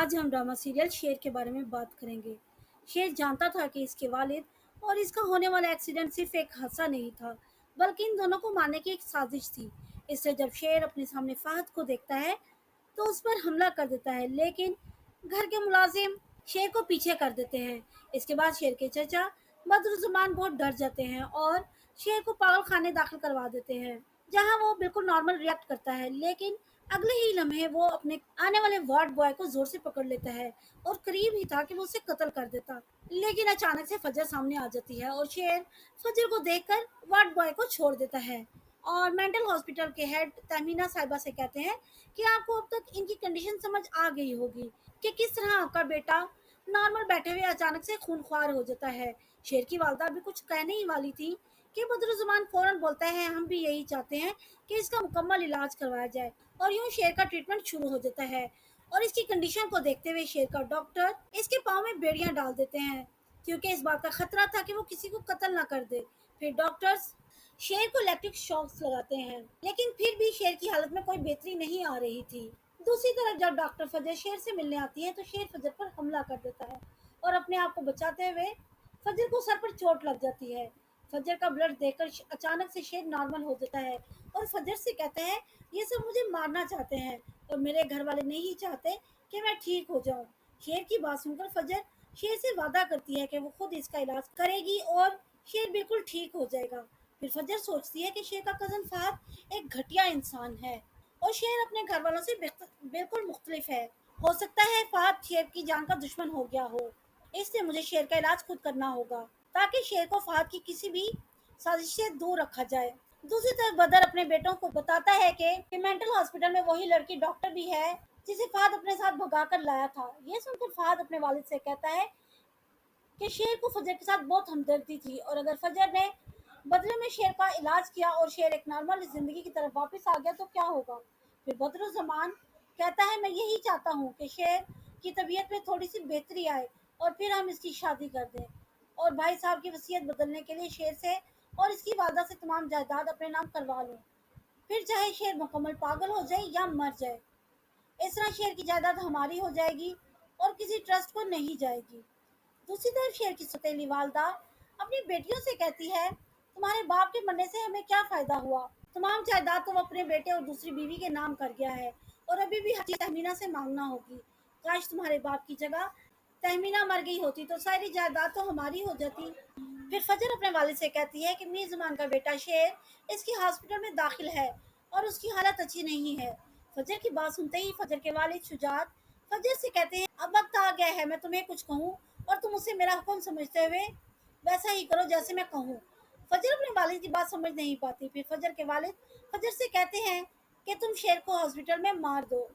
आज हम drama serial शेर के बारे में बात करेंगे। शेर जानता था कि इसके वालिद और इसका होने वाला एक्सीडेंट सिर्फ एक हादसा नहीं था, बल्कि इन दोनों को मारने की एक साजिश थी। इसलिए जब शेर अपने सामने फाहद को देखता है, तो उस पर हमला कर देता है, लेकिन घर के मुलाजिम शेर को पीछे कर देते हैं। इसके बाद शेर के चचा बदरुज़मान बहुत डर जाते हैं और शेर को पागल खाने दाखिल करवा देते हैं, जहां वो बिल्कुल नॉर्मल रिएक्ट करता है। लेकिन अगले ही लम्हे वो अपने आने वाले वार्ड बॉय को जोर से पकड़ लेता है और करीब ही था कि वो उसे कत्ल कर देता। लेकिन अचानक से फजर सामने आ जाती है और शेर फजर को देखकर वार्ड बॉय को छोड़ देता है और मेंटल हॉस्पिटल के हेड तहमीना साहिबा से कहते हैं कि आपको अब तक इनकी कंडीशन समझ आ गई होगी कि किस तरह आपका बेटा नॉर्मल बैठे हुए अचानक से खूनख्वार हो जाता है। शेर की वालदा भी कुछ कहने ही वाली थी कि बदरुज़मान फौरन बोलता है, हम भी यही चाहते हैं कि इसका मुकम्मल इलाज करवाया जाए। और यूं शेर का ट्रीटमेंट शुरू हो जाता है और इसकी कंडीशन को देखते हुए शेर का डॉक्टर इसके पाँव में बेड़ियां डाल देते हैं, क्योंकि इस बात का खतरा था कि वो किसी को कत्ल ना कर दे। फिर डॉक्टर्स शेर को इलेक्ट्रिक शॉक्स लगाते हैं, लेकिन फिर भी शेर की हालत में कोई बेहतरी नहीं आ रही थी। दूसरी तरफ जब डॉक्टर फजर शेर से मिलने आती है, तो शेर फजर पर हमला कर देता है और अपने आप को बचाते हुए फजर को सर पर चोट लग जाती है। फजर का ब्लड देखकर अचानक से शेर नॉर्मल हो जाता है और फजर से कहता है, ये सब मुझे मारना चाहते हैं और मेरे घर वाले नहीं चाहते कि मैं ठीक हो जाऊं। शेर की बात सुनकर फजर शेर से वादा करती है कि वो खुद इसका इलाज करेगी और शेर बिल्कुल ठीक हो जाएगा। फिर फजर सोचती है कि शेर का कजन फहद एक घटिया इंसान है और शेर अपने घर वालों से बिल्कुल मुख्तलिफ है। हो सकता है फहद शेर की जान का दुश्मन हो गया हो, इसलिए मुझे शेर का इलाज खुद करना होगा ताकि शेर को फहद की किसी भी साजिश से दूर रखा जाए। दूसरी तरफ बदर अपने बेटों को बताता है कि मेंटल हॉस्पिटल में वही लड़की डॉक्टर भी है जिसे फहद अपने साथ भगा कर लाया था। ये सुनकर फहद अपने वालिद से कहता है कि शेर को फजर के साथ बहुत हमदर्दी थी और अगर फजर ने बदले में शेर का इलाज किया और शेर एक नॉर्मल जिंदगी की तरफ वापस आ गया तो क्या होगा। फिर बदरुज़मान कहता है, मैं यही चाहता हूँ कि शेर की तबीयत में थोड़ी सी बेहतरी आए और फिर हम इसकी शादी कर दें और भाई साहब की वसीयत बदलने के लिए शेर से और इसकी वालदा से तमाम जायदाद अपने नाम करवा लूँ, फिर चाहे शेर मुकम्मल पागल हो जाए या मर जाए। इस तरह शेर की जायदाद हमारी हो जाएगी और किसी ट्रस्ट को नहीं जाएगी। दूसरी तरफ शेर की सौतेली वालदा अपनी बेटियों से कहती है, तुम्हारे बाप के मरने से हमें क्या फायदा हुआ। तमाम जायदाद तो वो अपने बेटे और दूसरी बीवी के नाम कर गया है और अभी भी हर चीज तहमीना से मांगना होगी। काश तुम्हारे बाप की जगह तहमीना मर गई होती तो सारी जायदाद तो हमारी हो जाती। फिर फजर अपने वालिद से कहती है कि मीर जमान का बेटा शेर इसकी हॉस्पिटल में दाखिल है और उसकी हालत अच्छी नहीं है। फजर की बात सुनते ही फजर के वालिद शुजात फजर से कहते हैं, अब वक्त आ गया है मैं तुम्हें कुछ कहूँ और तुम उसे मेरा हुक्म समझते हुए वैसा ही करो जैसे मैं कहूँ। फजर अपने वालिद की बात समझ नहीं पाती। फिर फजर के वालिद फजर से कहते हैं कि तुम शेर को हॉस्पिटल में मार दो